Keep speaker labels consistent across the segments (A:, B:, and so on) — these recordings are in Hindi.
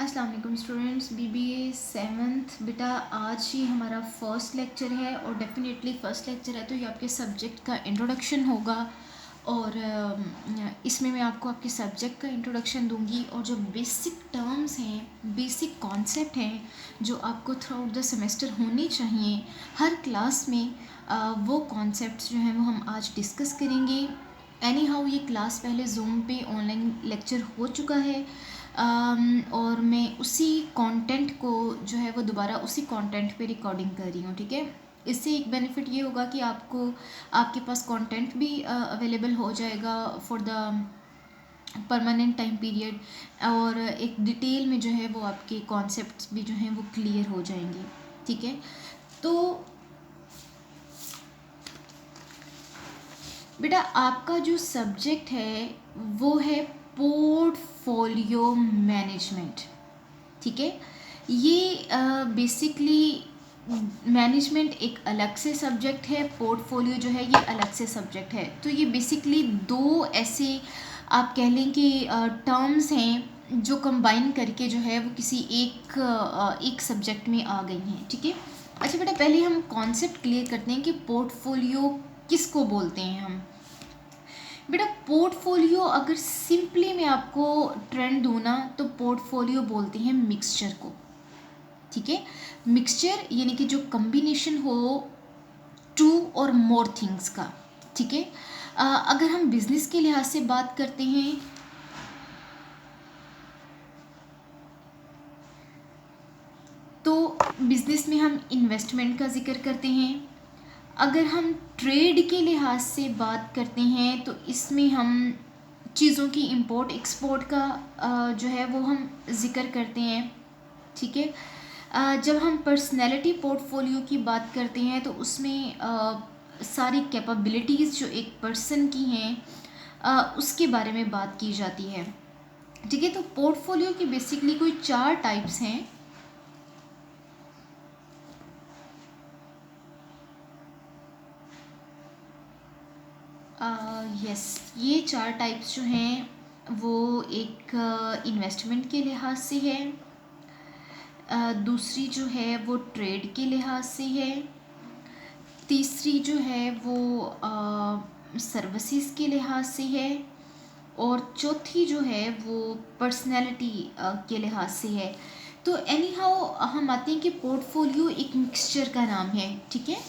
A: अस्सलाम वालेकुम स्टूडेंट्स, बीबीए सेवन्थ। बेटा आज ही हमारा फ़र्स्ट लेक्चर है और डेफिनेटली फ़र्स्ट लेक्चर है तो ये आपके सब्जेक्ट का इंट्रोडक्शन होगा। और इसमें मैं आपको आपके सब्जेक्ट का इंट्रोडक्शन दूंगी और जो बेसिक टर्म्स हैं, बेसिक कॉन्सेप्ट हैं जो आपको थ्रू आउट द सेमेस्टर होने चाहिए हर क्लास में, वो कॉन्सेप्ट्स जो हैं वो हम आज डिस्कस करेंगे। एनी हाउ ये क्लास पहले जूम पे ऑनलाइन लेक्चर हो चुका है, और मैं उसी कंटेंट को जो है वो दोबारा उसी कंटेंट पे रिकॉर्डिंग कर रही हूँ। ठीक है, इससे एक बेनिफिट ये होगा कि आपको आपके पास कंटेंट भी अवेलेबल हो जाएगा for the permanent time period, और एक डिटेल में जो है वो आपके कॉन्सेप्ट्स भी जो हैं वो क्लियर हो जाएंगे। ठीक है, तो बेटा आपका जो सब्जेक्ट है वो है पोर्टफोलियो मैनेजमेंट। ठीक है, ये बेसिकली मैनेजमेंट एक अलग से सब्जेक्ट है, पोर्टफोलियो जो है ये अलग से सब्जेक्ट है। तो ये बेसिकली दो ऐसे आप कह लें कि टर्म्स हैं जो कंबाइन करके जो है वो किसी एक सब्जेक्ट में आ गई हैं। ठीक है, अच्छा बेटा पहले हम कॉन्सेप्ट क्लियर करते हैं कि पोर्टफोलियो किसको बोलते हैं हम। बेटा पोर्टफोलियो अगर सिंपली मैं आपको ट्रेंड दूँ ना तो पोर्टफोलियो बोलते हैं मिक्सचर को। ठीक है, मिक्सचर यानी कि जो कम्बिनेशन हो टू और मोर थिंग्स का। ठीक है, अगर हम बिजनेस के लिहाज से बात करते हैं तो बिजनेस में हम इन्वेस्टमेंट का जिक्र करते हैं। अगर हम ट्रेड के लिहाज से बात करते हैं तो इसमें हम चीज़ों की इंपोर्ट एक्सपोर्ट का जो है वो हम जिक्र करते हैं। ठीक है, जब हम पर्सनैलिटी पोर्टफोलियो की बात करते हैं तो उसमें सारी कैपेबिलिटीज़ जो एक पर्सन की हैं उसके बारे में बात की जाती है। ठीक है, तो पोर्टफोलियो की बेसिकली कोई 4 टाइप्स हैं। यस, ये 4 टाइप्स जो हैं वो एक इन्वेस्टमेंट के लिहाज से है, दूसरी जो है वो ट्रेड के लिहाज से है, तीसरी जो है वो सर्विसेज के लिहाज से है, और चौथी जो है वो पर्सनैलिटी के लिहाज से है। तो एनी हाउ हम आते हैं कि पोर्टफोलियो एक मिक्सचर का नाम है। ठीक है,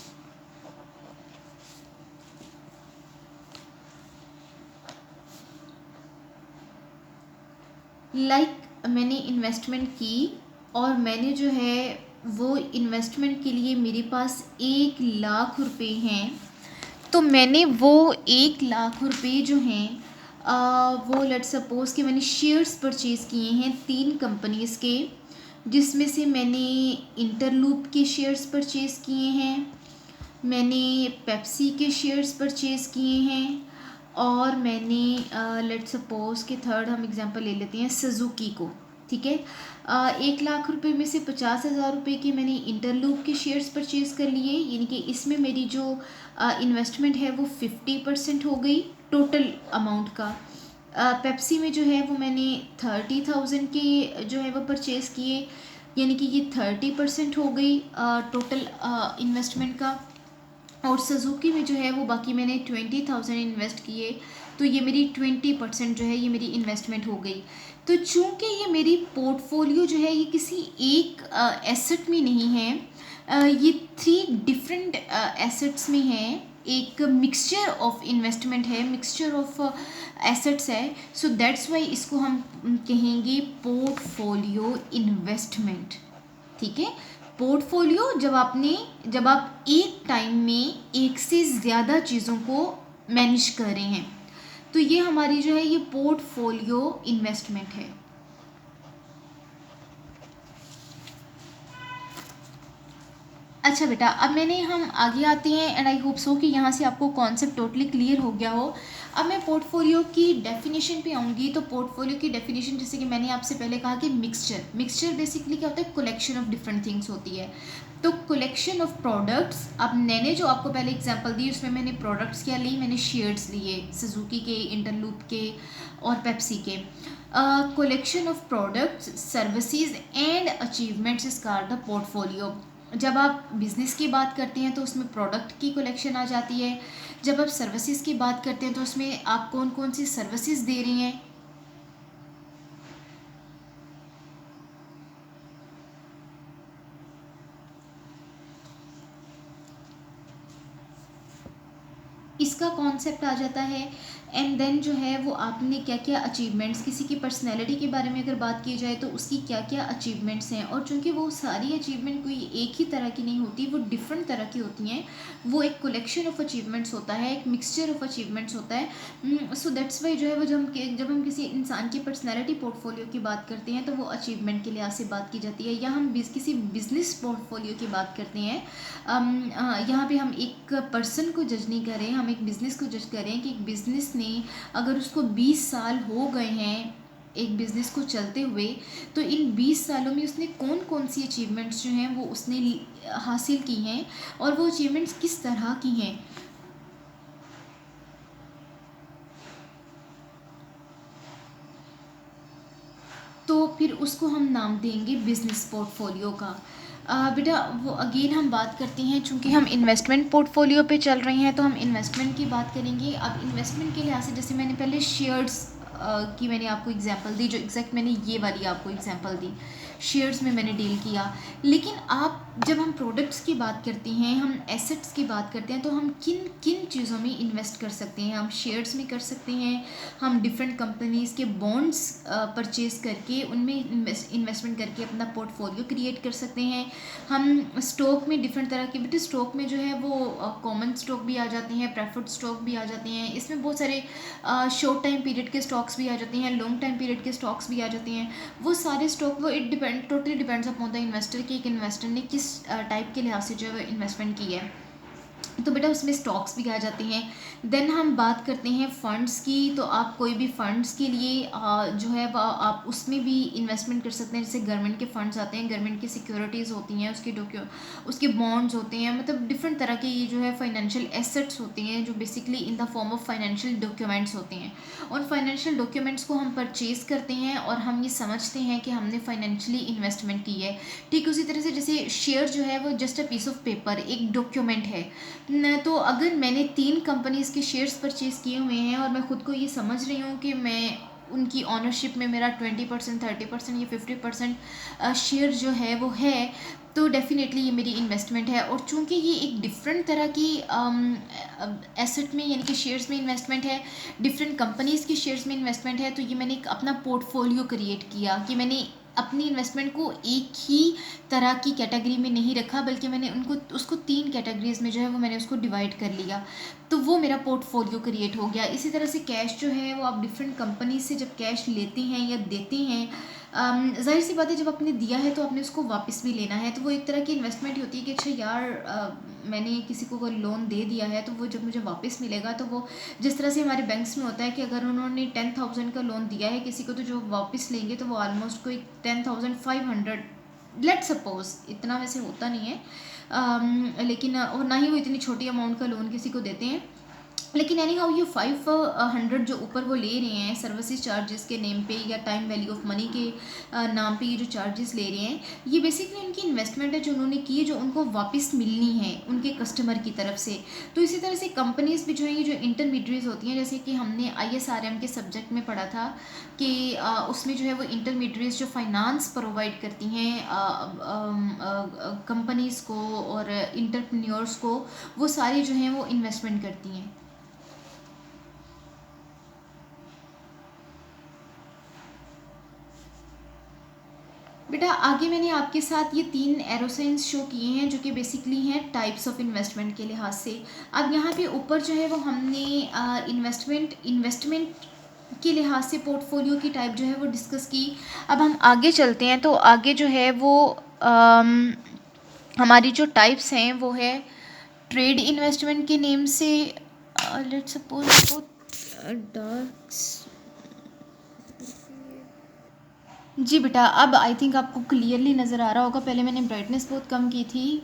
A: मैंने इन्वेस्टमेंट की और मैंने जो है वो इन्वेस्टमेंट के लिए मेरे पास 1 लाख रुपए हैं, तो मैंने वो 1 लाख रुपए जो हैं वो लेट सपोज कि मैंने शेयर्स परचेज़ किए हैं 3 कंपनीज़ के, जिसमें से मैंने इंटरलूप के शेयर्स परचेज़ किए हैं, मैंने पेप्सी के शेयर्स परचेज़ किए हैं, और मैंने लेट सपोज कि थर्ड हम एग्जांपल ले लेते हैं सुजुकी को। ठीक है, 1 लाख रुपए में से 50,000 रुपये के मैंने इंटरलूप के शेयर्स परचेज़ कर लिए, यानी कि इसमें मेरी जो इन्वेस्टमेंट है वो 50% हो गई टोटल अमाउंट का। पेप्सी में जो है वो मैंने 30,000 के जो है वो परचेज़ किए, यानी कि ये 30% हो गई टोटल इन्वेस्टमेंट का। और सुजुकी में जो है वो बाकी मैंने 20,000 इन्वेस्ट किए, तो ये मेरी 20% जो है ये मेरी इन्वेस्टमेंट हो गई। तो चूँकि ये मेरी पोर्टफोलियो जो है ये किसी एक एसेट में नहीं है, ये 3 डिफरेंट एसेट्स में है, एक मिक्सचर ऑफ इन्वेस्टमेंट है, मिक्सचर ऑफ एसेट्स है। सो दैट्स वाई इसको हम कहेंगे पोर्टफोलियो इन्वेस्टमेंट। ठीक है, पोर्टफोलियो जब आप एक टाइम में एक से ज़्यादा चीज़ों को मैनेज कर रहे हैं, तो ये हमारी जो है ये पोर्टफोलियो इन्वेस्टमेंट है। अच्छा बेटा, अब हम आगे आते हैं एंड आई होप सो कि यहाँ से आपको कॉन्सेप्ट टोटली क्लियर हो गया हो। अब मैं पोर्टफोलियो की डेफिनेशन पे आऊँगी। तो पोर्टफोलियो की डेफिनेशन जैसे कि मैंने आपसे पहले कहा कि मिक्सचर बेसिकली क्या होता है, कलेक्शन ऑफ डिफरेंट थिंग्स होती है। तो कलेक्शन ऑफ प्रोडक्ट्स, अब मैंने जो आपको पहले एग्जांपल दी उसमें मैंने प्रोडक्ट्स क्या ली, मैंने शेयर्स लिए सुजुकी के, इंटरलूप के और पेप्सी के। collection of products, services and achievements is called the portfolio. जब आप बिजनेस की बात करते हैं तो उसमें प्रोडक्ट की कलेक्शन आ जाती है. जब आप सर्विसेज की बात करते हैं तो उसमें आप कौन कौन सी सर्विसेज दे रही हैं, इसका कॉन्सेप्ट आ जाता है. एंड देन जो है वो आपने क्या क्या अचीवमेंट्स, किसी की पर्सनैलिटी के बारे में अगर बात की जाए तो उसकी क्या क्या अचीवमेंट्स हैं, और चूँकि वो सारी अचीवमेंट कोई एक ही तरह की नहीं होती, वो डिफरेंट तरह की होती हैं. वो एक कलेक्शन ऑफ अचीवमेंट्स होता है, एक मिक्सचर ऑफ अचीवमेंट्स होता है. सो दैट्स वाई जो है वो जब हम किसी इंसान की पर्सनैलिटी पोर्टफोलियो की बात करते हैं तो वो अचीवमेंट के लिहाज से बात की जाती है. या हम किसी बिजनेस पोर्टफोलियो की बात करते हैं, यहाँ पे हम एक पर्सन को जज नहीं कर रहे हैं, हम एक बिज़नेस को जज कर रहे हैं कि एक बिज़नेस ने अगर उसको 20 साल हो गए हैं एक बिज़नेस को चलते हुए, तो इन 20 सालों में उसने कौन कौन सी अचीवमेंट्स जो हैं वो उसने हासिल की हैं, और वो अचीवमेंट्स किस तरह की हैं. तो फिर उसको हम नाम देंगे बिजनेस पोर्टफोलियो का. बेटा वो अगेन हम बात करते हैं, चूंकि हम इन्वेस्टमेंट पोर्टफोलियो पे चल रहे हैं तो हम इन्वेस्टमेंट की बात करेंगे. अब इन्वेस्टमेंट के लिहाज से जैसे मैंने पहले शेयर्स की मैंने आपको एग्जांपल दी, जो एग्जैक्ट मैंने ये वाली आपको एग्जांपल दी, शेयर्स में मैंने डील किया. लेकिन आप जब हम प्रोडक्ट्स की बात करते हैं, हम एसेट्स की बात करते हैं, तो हम किन किन चीज़ों में इन्वेस्ट कर सकते हैं. हम शेयर्स में कर सकते हैं, हम डिफरेंट कंपनीज़ के बॉन्ड्स परचेज करके उनमें इन्वेस्टमेंट करके अपना पोर्टफोलियो क्रिएट कर सकते हैं. हम स्टॉक में डिफरेंट तरह के, बेटे स्टॉक में जो है वो कॉमन स्टॉक भी आ जाते हैं, प्रेफर्ड स्टॉक भी आ जाते हैं, इसमें बहुत सारे शॉर्ट टाइम पीरियड के स्टॉक्स भी आ जाते हैं, लॉन्ग टाइम पीरियड के स्टॉक्स भी आ जाते हैं. वो सारे स्टॉक वो totally depends upon the investor कि एक इन्वेस्टर ने किस टाइप के लिहाज से जो है वो इन्वेस्टमेंट की है. तो बेटा उसमें स्टॉक्स भी आ जाते हैं. देन हम बात करते हैं फ़ंड्स की, तो आप कोई भी फ़ंड्स के लिए जो है आप उसमें भी इन्वेस्टमेंट कर सकते हैं. जैसे गवर्नमेंट के फ़ंड्स आते हैं, गवर्नमेंट की सिक्योरिटीज़ होती हैं, उसके बॉन्ड्स होते हैं, मतलब डिफरेंट तरह के ये जो है फाइनेंशियल एसेट्स होते हैं जो basically in the form of financial documents होते हैं. उन फाइनेंशियल डॉक्यूमेंट्स को हम परचेज़ करते हैं और हम ये समझते हैं कि हमने फाइनेंशियली इन्वेस्टमेंट की है. ठीक उसी तरह से जैसे शेयर जो है वो just a piece of paper, एक डॉक्यूमेंट है. तो अगर मैंने 3 कंपनीज़ के शेयर्स परचेज़ किए हुए हैं और मैं ख़ुद को ये समझ रही हूँ कि मैं उनकी ऑनरशिप में मेरा 20%, 30% या 50% शेयर जो है वो है, तो डेफ़िनेटली ये मेरी इन्वेस्टमेंट है. और चूंकि ये एक डिफरेंट तरह की एसेट में यानी कि शेयर्स में इन्वेस्टमेंट है, डिफरेंट कंपनीज़ की शेयर्स में इन्वेस्टमेंट है, तो ये मैंने एक अपना पोर्टफोलियो क्रिएट किया कि मैंने अपनी इन्वेस्टमेंट को एक ही तरह की कैटेगरी में नहीं रखा, बल्कि मैंने उसको 3 कैटेगरीज में जो है वो मैंने उसको डिवाइड कर लिया. तो वो मेरा पोर्टफोलियो क्रिएट हो गया. इसी तरह से कैश जो है वो आप डिफरेंट कंपनी से जब कैश लेते हैं या देते हैं, ज़ाहिर सी बात है जब आपने दिया है तो आपने उसको वापस भी लेना है, तो वो एक तरह की इन्वेस्टमेंट होती है कि अच्छा यार मैंने किसी को कोई लोन दे दिया है तो वो जब मुझे वापस मिलेगा, तो वो जिस तरह से हमारे बैंक्स में होता है कि अगर उन्होंने 10,000 का लोन दिया है किसी को, तो जो वापस लेंगे तो वो ऑलमोस्ट कोई 10,500, लेट सपोज, इतना वैसे होता नहीं है, लेकिन और ना ही वो इतनी छोटी अमाउंट का लोन किसी को देते हैं. लेकिन एनी हाउ ये 500 जो ऊपर वो ले रहे हैं सर्विसेज चार्जेस के नेम पे या टाइम वैल्यू ऑफ मनी के नाम पे, ये जो चार्जेस ले रहे हैं, ये बेसिकली उनकी इन्वेस्टमेंट है जो उन्होंने की है, जो उनको वापस मिलनी है उनके कस्टमर की तरफ से. तो इसी तरह से कंपनीज भी जो है, ये जो इंटरमीडिएट्स होती हैं, जैसे कि हमने ISRM के सब्जेक्ट में पढ़ा था कि उसमें जो है वो इंटरमीडिएट्स जो फाइनेंस प्रोवाइड करती हैं कंपनीज़ को और इंटरप्रेन्योर्स को, वो सारी जो हैं वो इन्वेस्टमेंट करती हैं. बेटा आगे मैंने आपके साथ ये 3 एरोसाइंस शो किए हैं जो कि बेसिकली हैं टाइप्स ऑफ इन्वेस्टमेंट के लिहाज से. अब यहाँ पे ऊपर जो है वो हमने इन्वेस्टमेंट के लिहाज से पोर्टफोलियो की टाइप जो है वो डिस्कस की. अब हम आगे चलते हैं, तो आगे जो है वो हमारी जो टाइप्स हैं वो है ट्रेड इन्वेस्टमेंट के नेम से. Let's suppose dark. जी बेटा अब आई थिंक आपको क्लियरली नज़र आ रहा होगा, पहले मैंने ब्राइटनेस बहुत कम की थी.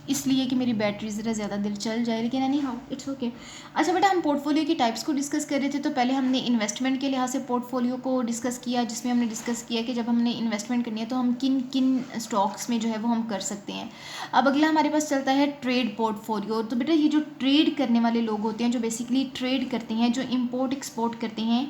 A: इसलिए कि मेरी बैटरी ज़रा ज़्यादा देर चल जाए, लेकिन एनी हाउ इट्स ओके। अच्छा बेटा, हम पोर्टफोलियो की टाइप्स को डिस्कस कर रहे थे, तो पहले हमने इन्वेस्टमेंट के लिहाज से पोर्टफोलियो को डिस्कस किया, जिसमें हमने डिस्कस किया कि जब हमने इन्वेस्टमेंट करनी है तो हम किन किन स्टॉक्स में जो है वो हम कर सकते हैं। अब अगला हमारे पास चलता है ट्रेड पोर्टफोलियो। तो बेटा ये जो ट्रेड करने वाले लोग होते हैं, जो बेसिकली ट्रेड करते हैं, जो इम्पोर्ट एक्सपोर्ट करते हैं,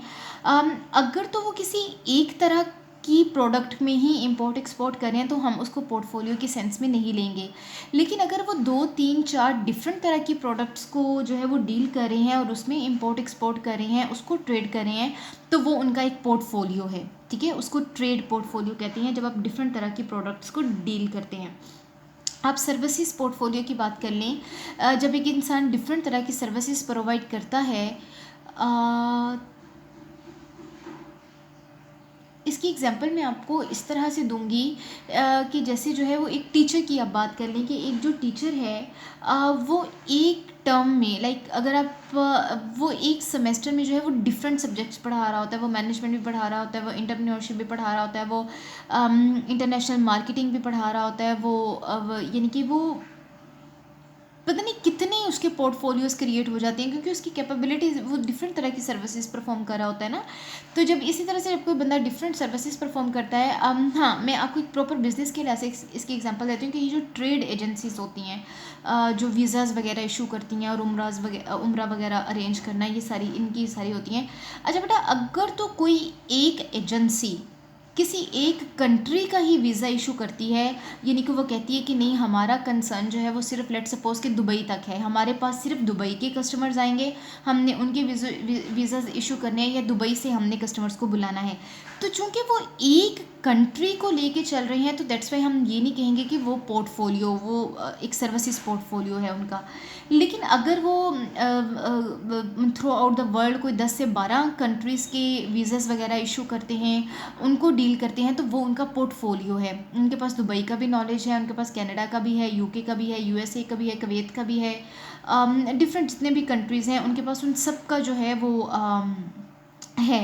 A: अगर तो वो किसी एक तरह की प्रोडक्ट में ही इंपोर्ट एक्सपोर्ट करें तो हम उसको पोर्टफोलियो के सेंस में नहीं लेंगे। लेकिन अगर वो 2 3 4 डिफरेंट तरह की प्रोडक्ट्स को जो है वो डील कर रहे हैं और उसमें इंपोर्ट एक्सपोर्ट कर रहे हैं, उसको ट्रेड कर रहे हैं, तो वो उनका एक पोर्टफोलियो है। ठीक है, उसको ट्रेड पोर्टफोलियो कहते हैं जब आप डिफरेंट तरह की प्रोडक्ट्स को डील करते हैं। आप सर्विसेज पोर्टफोलियो की बात कर लें, जब एक इंसान डिफरेंट तरह की सर्विसेज प्रोवाइड करता है, इसकी एग्जांपल मैं आपको इस तरह से दूंगी कि जैसे जो है वो एक टीचर की आप बात कर लें कि एक जो टीचर है वो एक टर्म में, लाइक अगर आप वो एक सेमेस्टर में जो है वो डिफरेंट सब्जेक्ट्स पढ़ा रहा होता है, वो मैनेजमेंट भी पढ़ा रहा होता है, वो इंटरप्रेन्योरशिप भी पढ़ा रहा होता है, वो इंटरनेशनल मार्केटिंग भी पढ़ा रहा होता है, वो यानी कि वो पता नहीं कितने उसके पोर्टफोलियोज क्रिएट हो जाते हैं, क्योंकि उसकी कैपेबिलिटीज, वो डिफरेंट तरह की सर्विसेज परफॉर्म कर रहा होता है ना। तो जब इसी तरह से जब कोई बंदा डिफरेंट सर्विसेज परफॉर्म करता है, हाँ मैं आपको एक प्रॉपर बिजनेस के लिहाज से इसकी एग्जांपल देती हूँ कि ये जो ट्रेड एजेंसीज होती हैं, जो वीज़ाज़ वगैरह इशू करती हैं और उम्रा वगैरह अरेंज करना, ये सारी इनकी सारी होती हैं। अच्छा बेटा, अगर तो कोई एक एजेंसी किसी एक कंट्री का ही वीज़ा इशू करती है, यानी कि वो कहती है कि नहीं, हमारा कंसर्न जो है वो सिर्फ लेट सपोज कि दुबई तक है, हमारे पास सिर्फ दुबई के कस्टमर्स आएंगे, हमने उनके वीज़ाज इशू करने हैं या दुबई से हमने कस्टमर्स को बुलाना है। तो चूंकि वो एक कंट्री को लेके चल रहे हैं, तो दैट्स वाई हम ये नहीं कहेंगे कि वो पोर्टफोलियो, वो एक सर्विसेज पोर्टफोलियो है उनका। लेकिन अगर वो थ्रू आउट द वर्ल्ड कोई 10 से 12 कंट्रीज़ के वीज़ास वगैरह इशू करते हैं, उनको डील करते हैं, तो वो उनका पोर्टफोलियो है। उनके पास दुबई का भी नॉलेज है, उनके पास कनाडा का भी है, यूके का भी है, यूएसए का भी है, कुवैत का भी है, डिफरेंट जितने भी कंट्रीज़ हैं उनके पास उन सब का जो है वो है,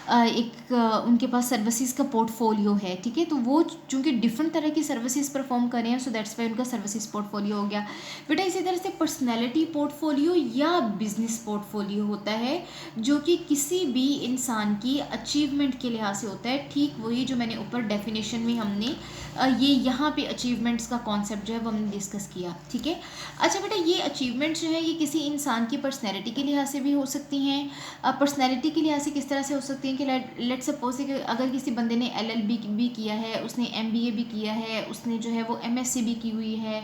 A: एक उनके पास सर्विसेज का पोर्टफोलियो है। ठीक है, तो वो चूंकि डिफरेंट तरह की सर्विसेज परफॉर्म कर रहे हैं, सो दैट्स वाई उनका सर्विसेज पोर्टफोलियो हो गया। बेटा इसी तरह से पर्सनैलिटी पोर्टफोलियो या बिजनेस पोर्टफोलियो होता है, जो कि किसी भी इंसान की अचीवमेंट के लिहाज से होता है। ठीक वही जो मैंने ऊपर डेफिनेशन में हमने ये यहाँ पे अचीवमेंट्स का कॉन्सेप्ट जो है वो हमने डिस्कस किया। ठीक है, अच्छा बेटा, ये अचीवमेंट्स जो है ये किसी इंसान की पर्सनैलिटी के लिहाज से भी हो सकती हैं। पर्सनैलिटी के लिहाज से किस तरह से हो सकती हैं कि लेट सपोज कि अगर किसी बंदे ने LLB भी किया है, उसने MBA भी किया है, उसने जो है वो MSc भी की हुई है,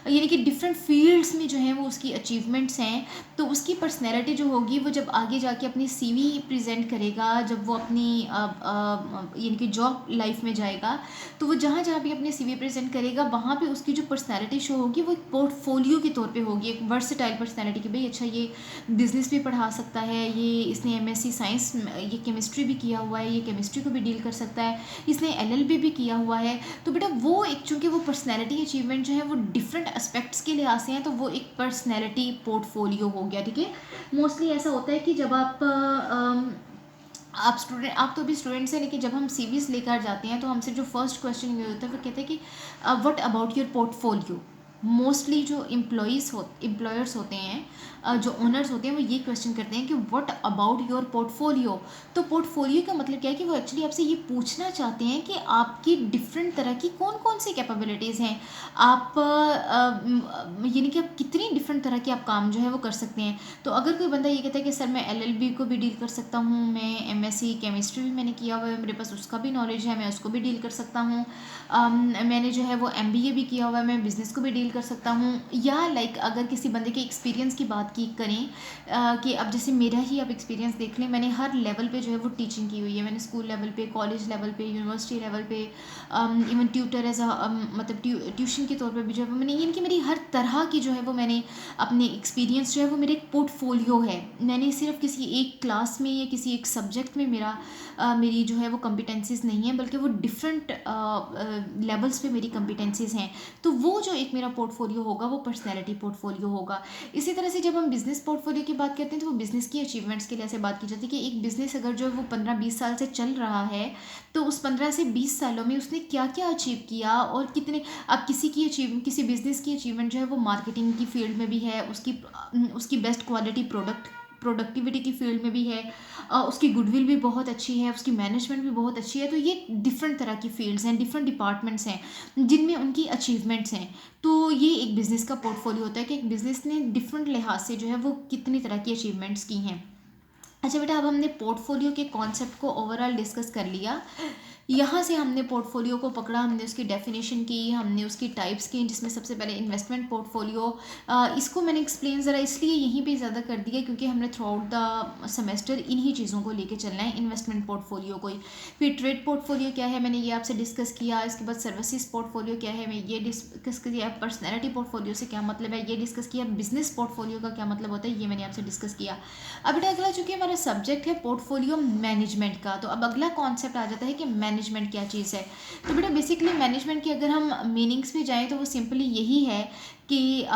A: यानी कि डिफरेंट फील्ड्स में जो है वो उसकी अचीवमेंट्स हैं, तो उसकी पर्सनैलिटी जो होगी वो जब आगे जाके अपनी CV प्रेजेंट करेगा, जब वो अपनी यानी कि जॉब लाइफ में जाएगा, तो वो जहाँ जहाँ भी अपने CV प्रेजेंट करेगा, वहाँ पे उसकी जो पर्सनैलिटी शो होगी वो एक पोर्टफोलियो के तौर पे होगी, एक वर्सेटाइल पर्सनैलिटी की, भाई अच्छा ये बिजनेस भी पढ़ा सकता है, ये इसने MSc साइंस, ये केमिस्ट्री भी किया हुआ है, ये केमिस्ट्री को भी डील कर सकता है, इसने LLB भी किया हुआ है। तो बेटा वो एक, चूँकि वो पर्सनैलिटी अचीवमेंट जो है वो डिफरेंट एस्पेक्ट्स के लिहाज से हैं, तो वो एक पर्सनैलिटी पोर्टफोलियो हो गया। ठीक है, मोस्टली ऐसा होता है कि जब आप तो अभी स्टूडेंट्स हैं, लेकिन जब हम CVs लेकर जाते हैं तो हमसे जो फर्स्ट क्वेश्चन ये होता है, वो कहते हैं कि what about your portfolio. Mostly जो एम्प्लॉयर्स होते हैं, जो ओनर्स होते हैं, वो ये क्वेश्चन करते हैं कि व्हाट अबाउट योर पोर्टफोलियो। तो पोर्टफोलियो का मतलब क्या है कि वो एक्चुअली आपसे ये पूछना चाहते हैं कि आपकी डिफरेंट तरह की कौन कौन सी कैपेबिलिटीज़ हैं, आप यानी कि आप कितनी डिफरेंट तरह के आप काम जो है वो कर सकते हैं। तो अगर कोई बंदा ये कहता है कि सर मैं LLB को भी डील कर सकता हूँ, मैं MSc केमिस्ट्री भी मैंने किया हुआ है, मेरे पास उसका भी नॉलेज है, मैं उसको भी डील कर सकता हूँ, मैंने जो है वो MBA भी किया हुआ है, मैं बिज़नेस को भी डील कर सकता हूँ, या लाइक अगर किसी बंदे के एक्सपीरियंस की बात की करें कि अब जैसे मेरा ही आप एक्सपीरियंस देख लें, मैंने हर लेवल पे जो है वो टीचिंग की हुई है, मैंने स्कूल लेवल पे, कॉलेज लेवल पे, यूनिवर्सिटी लेवल पे, इवन ट्यूटर एज मतलब ट्यूशन के तौर पे भी जो है वो मैंने, यानी कि मेरी हर तरह की जो है वो मैंने अपने एक्सपीरियंस जो है वो मेरे एक पोर्टफोलियो है। मैंने सिर्फ किसी एक क्लास में या किसी एक सब्जेक्ट में मेरी जो है वो कॉम्पिटेंसीज नहीं है, बल्कि वो डिफरेंट लेवल्स पे मेरी कॉम्पिटेंसीज हैं। तो वो जो एक मेरा पोर्टफोलियो होगा वो पर्सनैलिटी पोर्टफोलियो होगा। इसी तरह से जब हम बिजनेस पोर्टफोलियो की बात करते हैं तो वो बिजनेस की अचीवमेंट्स के लिए ऐसे बात की जाती है कि एक बिजनेस अगर जो है वो 15-20 साल से चल रहा है तो उस 15 से 20 सालों में उसने क्या क्या अचीव किया और कितने। अब किसी बिजनेस की अचीवमेंट जो है वो मार्केटिंग की फील्ड में भी है, उसकी बेस्ट क्वालिटी प्रोडक्टिविटी की फील्ड में भी है, उसकी गुडविल भी बहुत अच्छी है, उसकी मैनेजमेंट भी बहुत अच्छी है। तो ये डिफरेंट तरह की फील्ड्स हैं, डिफरेंट डिपार्टमेंट्स हैं जिनमें उनकी अचीवमेंट्स हैं। तो ये एक बिज़नेस का पोर्टफोलियो होता है कि एक बिज़नेस ने डिफरेंट लिहाज से जो है वो कितनी तरह की अचीवमेंट्स की हैं। अच्छा बेटा, अब हमने पोर्टफोलियो के कॉन्सेप्ट को ओवरऑल डिस्कस कर लिया। यहाँ से हमने पोर्टफोलियो को पकड़ा, हमने उसकी डेफिनेशन की, हमने उसकी टाइप्स की, जिसमें सबसे पहले इन्वेस्टमेंट पोर्टफोलियो। इसको मैंने एक्सप्लेन ज़रा इसलिए यहीं पे ज़्यादा कर दिया क्योंकि हमने थ्रू आउट द सेमेस्टर इन्हीं चीज़ों को लेके चलना है, इन्वेस्टमेंट पोर्टफोलियो को ही। फिर ट्रेड पोर्टफोलियो क्या है मैंने ये आपसे डिस्कस किया। इसके बाद सर्विसेज पोर्टफोलियो क्या है मैं ये डिस्कस किया। पर्सनैलिटी पोर्टफोलियो से क्या मतलब है ये डिस्कस किया। बिजनेस पोर्टफोलियो का क्या मतलब होता है ये मैंने आपसे डिस्कस किया। अब बेटा अगला चूँकि हमारा सब्जेक्ट है पोर्टफोलियो मैनेजमेंट का, तो अब अगला कॉन्सेप्ट आ जाता है कि मैनेजमेंट क्या चीज़ है। तो बेटा बेसिकली मैनेजमेंट की अगर हम मीनिंग्स में जाएं तो वो सिंपली यही है कि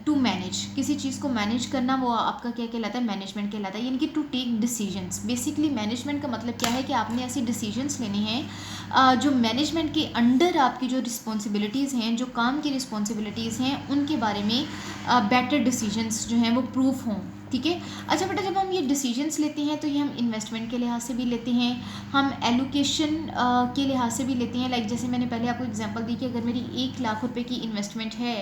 A: टू मैनेज, किसी चीज़ को मैनेज करना, वो आपका क्या कहलाता है, मैनेजमेंट कहलाता है। यानी कि to take decisions. Basically management का मतलब क्या है कि आपने ऐसी डिसीजंस लेनी है जो मैनेजमेंट के अंडर आपकी जो रिस्पॉन्सिबिलिटीज़ हैं, जो काम की रिस्पॉन्सिबिलिटीज़ हैं, उनके बारे में बेटर डिसीजंस जो हैं वो प्रूफ हों। ठीक है। अच्छा बेटा, जब हम ये डिसीजंस लेते हैं तो ये हम इन्वेस्टमेंट के लिहाज से भी लेते हैं, हम एलोकेशन के लिहाज से भी लेते हैं। लाइक जैसे मैंने पहले आपको एग्जांपल दी कि अगर मेरी 1 लाख रुपए की इन्वेस्टमेंट है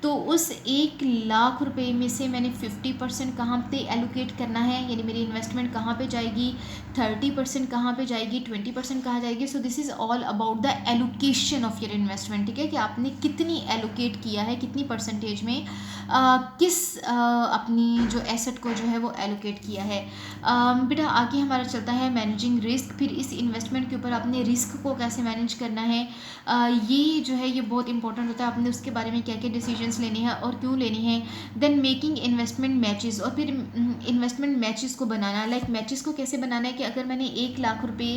A: तो उस 1 लाख रुपए में से मैंने 50% कहाँ पे एलोकेट करना है, यानी मेरी इन्वेस्टमेंट कहाँ पे जाएगी, 30% कहाँ पे जाएगी, 20% कहाँ जाएगी। So this is all about the allocation of your investment. ठीक है, कि आपने कितनी एलोकेट किया है, कितनी परसेंटेज में अपनी जो एसेट को जो है वो एलोकेट किया है। बेटा आगे हमारा चलता है मैनेजिंग रिस्क। फिर इस इन्वेस्टमेंट के ऊपर आपने रिस्क को कैसे मैनेज करना है, ये जो है ये बहुत इंपॉर्टेंट होता है। आपने उसके बारे में क्या क्या डिसीजंस लेने हैं और क्यों लेने हैं। देन मेकिंग इन्वेस्टमेंट मैचेस, और फिर इन्वेस्टमेंट मैचेस को बनाना। लाइक मैचेस को कैसे बनाना है कि अगर मैंने 1 लाख रुपए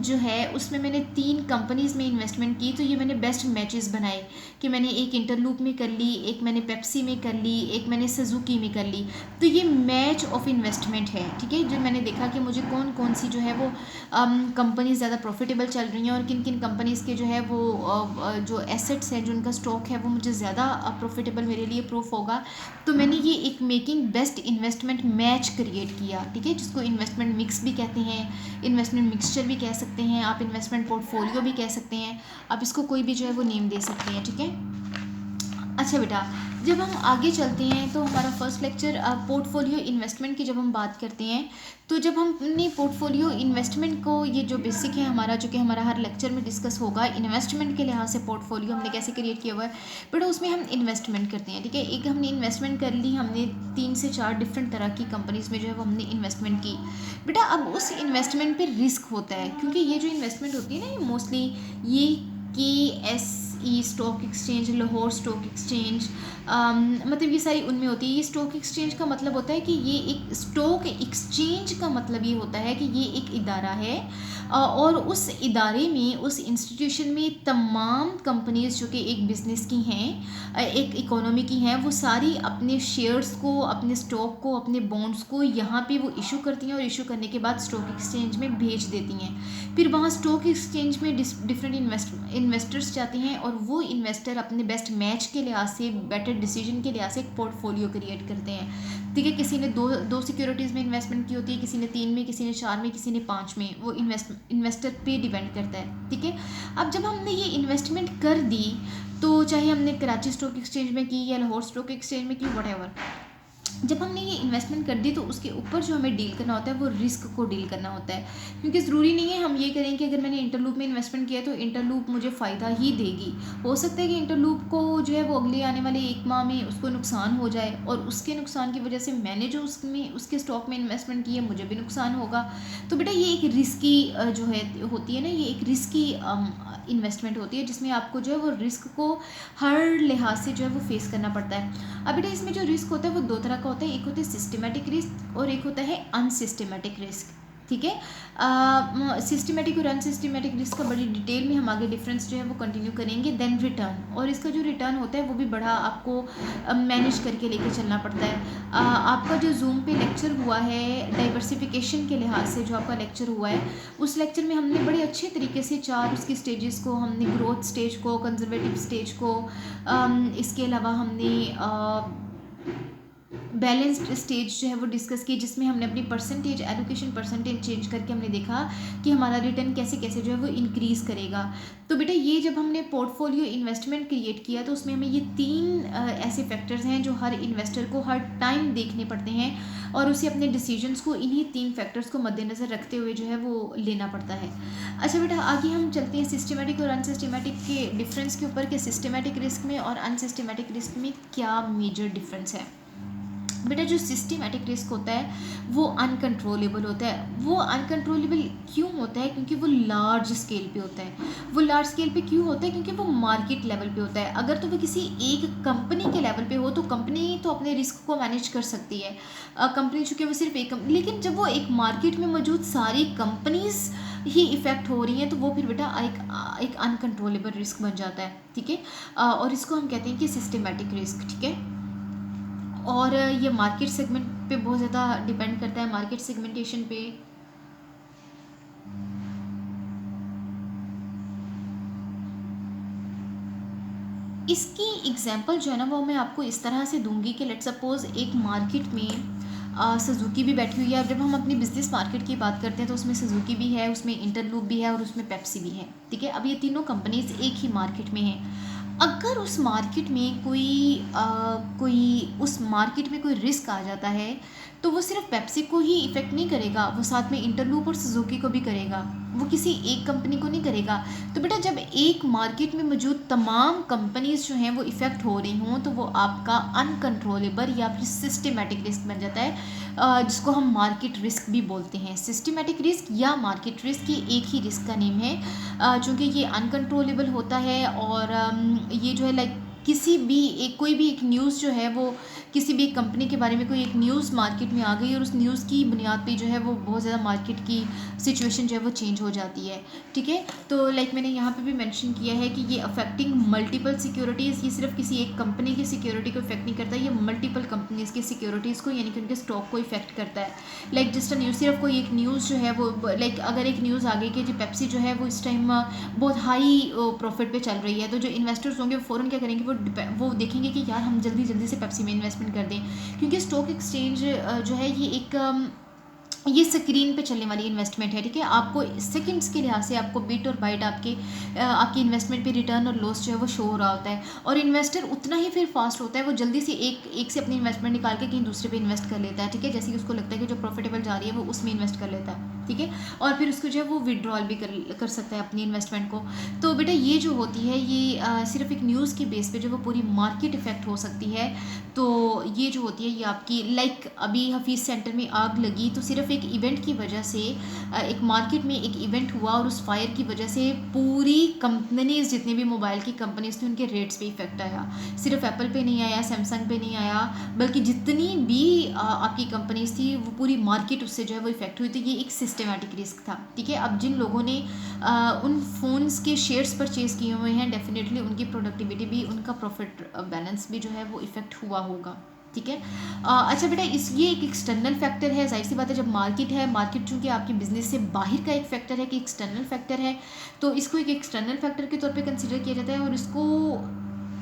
A: जो है उसमें मैंने 3 कंपनीज़ में इन्वेस्टमेंट की, तो ये मैंने बेस्ट मैचेस बनाए कि मैंने एक इंटरलूप में कर ली, एक मैंने पेप्सी में कर ली, एक मैंने सुजुकी में कर ली। तो ये मैच ऑफ इन्वेस्टमेंट है। ठीक है, जो मैंने देखा कि मुझे कौन कौन सी जो है वो कंपनीज ज़्यादा प्रॉफिटेबल चल रही हैं और किन किन कंपनीज़ के जो है वो जो एसेट्स हैं, जो उनका स्टॉक है वो मुझे ज़्यादा प्रॉफिटेबल मेरे लिए प्रूफ होगा। तो मैंने ये एक making best investment match create किया। ठीक है, जिसको इन्वेस्टमेंट मिक्स भी कहते हैं, इन्वेस्टमेंट मिक्सचर भी कह सकते हैं, आप इन्वेस्टमेंट पोर्टफोलियो भी कह सकते हैं, आप इसको कोई भी जो है वो नेम दे सकते हैं। ठीक है। अच्छा बेटा, जब हम आगे चलते हैं तो हमारा फर्स्ट लेक्चर पोर्टफोलियो इन्वेस्टमेंट की जब हम बात करते हैं, तो जब हमने पोर्टफोलियो इन्वेस्टमेंट को, ये जो बेसिक है हमारा, जो कि हमारा हर लेक्चर में डिस्कस होगा, इन्वेस्टमेंट के लिहाज से पोर्टफोलियो हमने कैसे क्रिएट किया हुआ है। बट उसमें हम इन्वेस्टमेंट करते हैं। ठीक है, एक हमने इन्वेस्टमेंट कर ली, हमने 3 से 4 डिफरेंट तरह की कंपनीज़ में जो है वो हमने इन्वेस्टमेंट की। बेटा अब उस इन्वेस्टमेंट पर रिस्क होता है, क्योंकि ये जो इन्वेस्टमेंट होती है ना, ये मोस्टली ये KSE stock exchange, Lahore stock exchange, मतलब ये सारी उनमें होती है। ये स्टॉक एक्सचेंज का मतलब होता है कि ये एक स्टॉक एक्सचेंज का मतलब ये होता है कि ये एक इदारा है और उस इदारे में, उस इंस्टीट्यूशन में तमाम कंपनीज जो कि एक बिज़नेस की हैं, एक इकोनॉमी की हैं, वो सारी अपने शेयर्स को, अपने स्टॉक को, अपने बॉन्ड्स को यहाँ पे वो इशू करती हैं और इशू करने के बाद स्टॉक एक्सचेंज में भेज देती हैं। फिर वहाँ स्टॉक एक्सचेंज में डिफरेंट इन्वेस्टर्स जाते हैं और वो इन्वेस्टर अपने बेस्ट मैच के लिहाज से, बेटर डिसीजन के लिहाज से एक पोर्टफोलियो क्रिएट करते हैं। ठीक है, किसी ने दो सिक्योरिटीज़ में इन्वेस्टमेंट की होती है, किसी ने 3 में, किसी ने 4 में, किसी ने 5 में। वो इन्वेस्टर पे डिपेंड करता है। ठीक है, अब जब हमने ये इन्वेस्टमेंट कर दी, तो चाहे हमने कराची स्टॉक एक्सचेंज में की या लाहौर स्टॉक एक्सचेंज में की, व्हाटएवर, जब हमने ये इन्वेस्टमेंट कर दी तो उसके ऊपर जो हमें डील करना होता है वो रिस्क को डील करना होता है। क्योंकि ज़रूरी नहीं है हम ये करें कि अगर मैंने इंटरलूप में इन्वेस्टमेंट किया तो इंटरलूप मुझे फ़ायदा ही देगी। हो सकता है कि इंटरलूप को जो है वो अगले आने वाले 1 माह में उसको नुकसान हो जाए और उसके नुकसान की वजह से मैंने जो उसके स्टॉक में इन्वेस्टमेंट की है मुझे भी नुकसान होगा। तो बेटा ये एक रिस्की जो है होती है ना, ये एक रिस्की इन्वेस्टमेंट होती है जिसमें आपको जो है वो रिस्क को हर लिहाज से जो है वो फेस करना पड़ता है। अब बेटा इसमें जो रिस्क होता है वो 2 तरह का होता है, एक होता है सिस्टमेटिक रिस्क और एक होता है अनसिस्टमेटिक रिस्क। ठीक है। सिस्टमेटिक और अनसिस्टमेटिक रिस्क का बड़ी डिटेल में हम आगे डिफरेंस जो है वो कंटिन्यू करेंगे। देन रिटर्न, और इसका जो रिटर्न होता है वो भी बड़ा आपको मैनेज करके लेके चलना पड़ता है। आपका जो जूम पे लेक्चर हुआ है डाइवर्सिफिकेशन के लिहाज से, जो आपका लेक्चर हुआ है उस लेक्चर में हमने बड़े अच्छे तरीके से 4 उसकी स्टेजेस को, हमने ग्रोथ स्टेज को, कंजर्वेटिव स्टेज को, इसके अलावा हमने बैलेंस्ड स्टेज जो है वो डिस्कस की, जिसमें हमने अपनी परसेंटेज, एलोकेशन परसेंटेज चेंज करके हमने देखा कि हमारा रिटर्न कैसे कैसे जो है वो इंक्रीज़ करेगा। तो बेटा ये जब हमने पोर्टफोलियो इन्वेस्टमेंट क्रिएट किया तो उसमें हमें ये 3 ऐसे फैक्टर्स हैं जो हर इन्वेस्टर को हर टाइम देखने पड़ते हैं और उसे अपने डिसीजंस को इन्हीं 3 फैक्टर्स को मद्देनज़र रखते हुए जो है वो लेना पड़ता है। अच्छा बेटा आगे हम चलते हैं सिस्टमेटिक और अनसिस्टमेटिक के डिफरेंस के ऊपर कि सिस्टमेटिक रिस्क में और अनसिस्टमेटिक रिस्क में क्या मेजर डिफरेंस है। बेटा जो सिस्टमेटिक रिस्क होता है वो अनकंट्रोलेबल होता है। वो अनकंट्रोलेबल क्यों होता है? क्योंकि वो लार्ज स्केल पे होता है। वो लार्ज स्केल पे क्यों होता है? क्योंकि वो मार्केट लेवल पे होता है। अगर तो वो किसी एक कंपनी के लेवल पे हो तो कंपनी तो अपने रिस्क को मैनेज कर सकती है, कंपनी चूँकि वो सिर्फ एक लेकिन जब वो एक मार्केट में मौजूद सारी कंपनीज ही इफ़ेक्ट हो रही हैं तो वो फिर बेटा एक अनकंट्रोलेबल रिस्क बन जाता है। ठीक है, और इसको हम कहते हैं कि सिस्टमेटिक रिस्क। ठीक है, और ये मार्केट सेगमेंट पे बहुत ज़्यादा डिपेंड करता है, मार्केट सेगमेंटेशन पे। इसकी एग्जांपल जो है ना वो मैं आपको इस तरह से दूंगी कि लेट्स सपोज एक मार्केट में सुजुकी भी बैठी हुई है। अब जब हम अपनी बिजनेस मार्केट की बात करते हैं तो उसमें सुजुकी भी है, उसमें इंटरलूप भी है और उसमें पेप्सी भी है। ठीक है, अब ये तीनों कंपनीज एक ही मार्केट में हैं। अगर उस मार्केट में उस मार्केट में कोई रिस्क आ जाता है तो वो सिर्फ पेप्सी को ही इफ़ेक्ट नहीं करेगा, वो साथ में इंटरलूप और सुजुकी को भी करेगा, वो किसी एक कंपनी को नहीं करेगा। तो बेटा जब एक मार्केट में मौजूद तमाम कंपनीज जो हैं वो इफ़ेक्ट हो रही हों तो वो आपका अनकंट्रोलेबल या फिर सिस्टमेटिक रिस्क बन जाता है, जिसको हम मार्केट रिस्क भी बोलते हैं। सिस्टमेटिक रिस्क या मार्केट रिस्क ये एक ही रिस्क का नेम है, चूँकि ये अनकंट्रोलेबल होता है और ये जो है लाइक किसी भी कोई भी एक न्यूज़ जो है वो किसी भी एक कंपनी के बारे में कोई एक न्यूज़ मार्केट में आ गई और उस न्यूज़ की बुनियाद पे जो है वो बहुत ज़्यादा मार्केट की सिचुएशन जो है वो चेंज हो जाती है। ठीक है, तो लाइक मैंने यहाँ पे भी मेंशन किया है कि ये अफेक्टिंग मल्टीपल सिक्योरिटीज़, ये सिर्फ किसी एक कंपनी की सिक्योरिटी को इफेक्ट नहीं करता, ये मल्टीपल कंपनीज़ की सिक्योरिटीज़ को यानी कि उनके स्टॉक को इफेक्ट करता है। लाइक जस्ट अ न्यूज़, सिर्फ कोई एक न्यूज़ जो है वो लाइक अगर एक न्यूज़ आ गई कि जो पेप्सी जो है वो इस टाइम बहुत हाई प्रॉफिट पे चल रही है तो जो इन्वेस्टर्स होंगे वो फ़ौरन क्या करेंगे, वो देखेंगे कि यार हम जल्दी जल्दी से पेप्सी में इन्वेस्टमेंट कर दें, क्योंकि स्टॉक एक्सचेंज जो है ये स्क्रीन पे चलने वाली इन्वेस्टमेंट है। ठीक है, आपको सेकंड्स के लिहाज से आपको बीट और बाइट आपकी इन्वेस्टमेंट पे रिटर्न और लॉस जो है वो शो हो रहा होता है, और इन्वेस्टर उतना ही फिर फास्ट होता है, वो जल्दी से एक से अपनी इन्वेस्टमेंट निकाल के कहीं दूसरे पे इन्वेस्ट कर लेता है। ठीक है, जैसे कि उसको लगता है कि जो प्रॉफिटेबल जा रही है वो उसमें इन्वेस्ट कर लेता है। ठीक है, और फिर उसको जो है वो विड्रॉल भी कर सकता है अपनी इन्वेस्टमेंट को। तो बेटा ये जो होती है ये सिर्फ एक न्यूज़ के बेस पे जो वो पूरी मार्केट इफेक्ट हो सकती है। तो ये जो होती है ये आपकी लाइक अभी हफीज़ सेंटर में आग लगी तो सिर्फ एक इवेंट की वजह से एक मार्केट में एक इवेंट हुआ और उस फायर की वजह से पूरी कंपनीज जितनी भी मोबाइल की कंपनीज थी उनके रेट्स पे इफेक्ट आया। सिर्फ एप्पल पे नहीं आया, सैमसंग पे नहीं आया, बल्कि जितनी भी आपकी कंपनीज थी वो पूरी मार्केट उससे जो है वो इफेक्ट हुई। तो ये एक सिस्टमेटिक रिस्क था। ठीक है, अब जिन लोगों ने उन फ़ोन्स के शेयर्स परचेज़ किए हुए हैं डेफिनेटली उनकी प्रोडक्टिविटी भी, उनका प्रॉफिट बैलेंस भी जो है वो इफेक्ट हुआ होगा। ठीक है, अच्छा बेटा ये एक एक्सटर्नल फैक्टर है, जाहिर सी बात है जब मार्केट है, मार्केट चूँकि आपकी बिजनेस से बाहर का एक फैक्टर है कि एक्सटर्नल फैक्टर है, तो इसको एक एक्सटर्नल फैक्टर के तौर पे कंसिडर किया जाता है और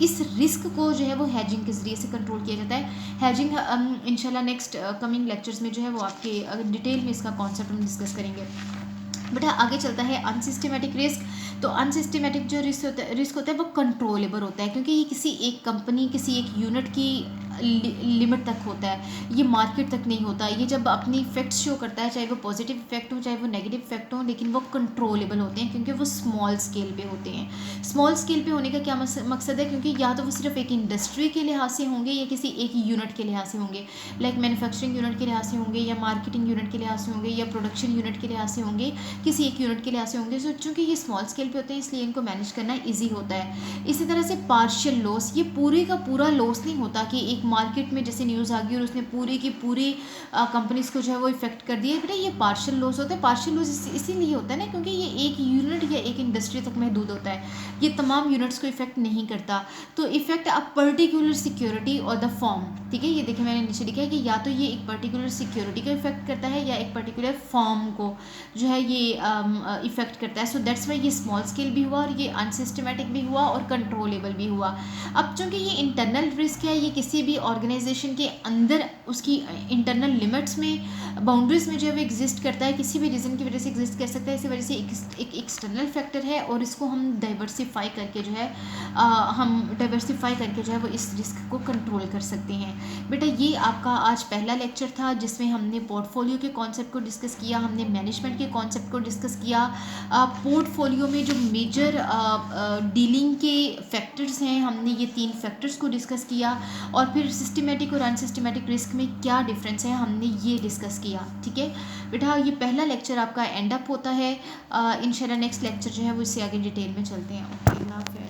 A: इस रिस्क को जो है वो हैजिंग के ज़रिए से कंट्रोल किया जाता है। हैजिंग इंशाल्लाह नेक्स्ट कमिंग लेक्चर्स में जो है वो आपके डिटेल में इसका कॉन्सेप्ट हम डिस्कस करेंगे। बेटा आगे चलता है अनसिस्टमेटिक रिस्क। तो अनसिस्टमेटिक जो रिस्क होता है वो कंट्रोलेबल होता है, क्योंकि ये किसी एक कंपनी, किसी एक यूनिट की लिमिट तक होता है, ये मार्केट तक नहीं होता। ये जब अपनी इफेक्ट्स शो करता है, चाहे वो पॉजिटिव इफेक्ट हो चाहे वो नेगेटिव इफेक्ट हो, लेकिन वो कंट्रोलेबल होते हैं क्योंकि वो स्मॉल स्केल पे होते हैं। स्मॉल स्केल पे होने का क्या मकसद है, क्योंकि या तो वो सिर्फ एक इंडस्ट्री के लिहाज से होंगे या किसी एक यूनिट के लिहाज से होंगे, लाइक मैन्युफैक्चरिंग यूनिट के लिहाज से होंगे या मार्केटिंग यूनिट के लिहाज से होंगे या प्रोडक्शन यूनिट के लिहाज से होंगे, किसी एक यूनिट के लिहाज से होंगे। सो चूँकि ये स्मॉल स्केल पे होते हैं इसलिए इनको मैनेज करना ईजी होता है। इसी तरह से पार्शियल लॉस, ये पूरे का पूरा लॉस नहीं होता कि एक मार्केट में जैसे न्यूज़ आ गई और उसने पूरे की पूरी कंपनीज़ को जो है वो इफेक्ट कर दिया। बेटा ये पार्शियल लॉस होता है। पार्शियल लॉस इसीलिए होता है ना क्योंकि ये एक यूनिट या एक इंडस्ट्री तक महदूद होता है, ये तमाम यूनिट्स को इफेक्ट नहीं करता। तो इफेक्ट अ पर्टिकुलर सिक्योरिटी और द फॉर्म, ठीक है, ये देखिए मैंने नीचे लिखा है कि या तो ये एक पर्टिकुलर सिक्योरिटी को इफेक्ट करता है या एक पर्टिकुलर फॉर्म को जो है ये इफेक्ट करता है। सो दैट्स वाई ये स्मॉल स्केल भी हुआ और ये अनसिस्टमेटिक भी हुआ और कंट्रोलेबल भी हुआ। अब चूंकि ये इंटरनल रिस्क है, ये किसी भी ऑर्गेनाइजेशन के अंदर उसकी इंटरनल लिमिट्स में, बाउंड्रीज में जो है वो एग्जिस्ट करता है, किसी भी रीज़न की वजह से एग्जिस्ट कर सकता है। इसी वजह से एक एक्सटर्नल फैक्टर है और इसको हम डाइवर्सिफाई करके जो है वो इस रिस्क को कंट्रोल कर सकते हैं। बेटा ये आपका आज पहला लेक्चर था जिसमें हमने पोर्टफोलियो के कॉन्सेप्ट को डिस्कस किया, हमने मैनेजमेंट के कॉन्सेप्ट को डिस्कस किया, पोर्टफोलियो में जो मेजर डीलिंग के फैक्टर्स हैं हमने ये 3 फैक्टर्स को डिस्कस किया, और फिर सिस्टमेटिक और अनसिस्टमेटिक रिस्क में क्या डिफरेंस है हमने ये डिस्कस किया। ठीक है बेटा, ये पहला लेक्चर आपका एंड अप होता है। इंशाल्लाह नेक्स्ट लेक्चर जो है वो इससे आगे डिटेल में चलते हैं। ओके, अल्लाह हाफ़िज़।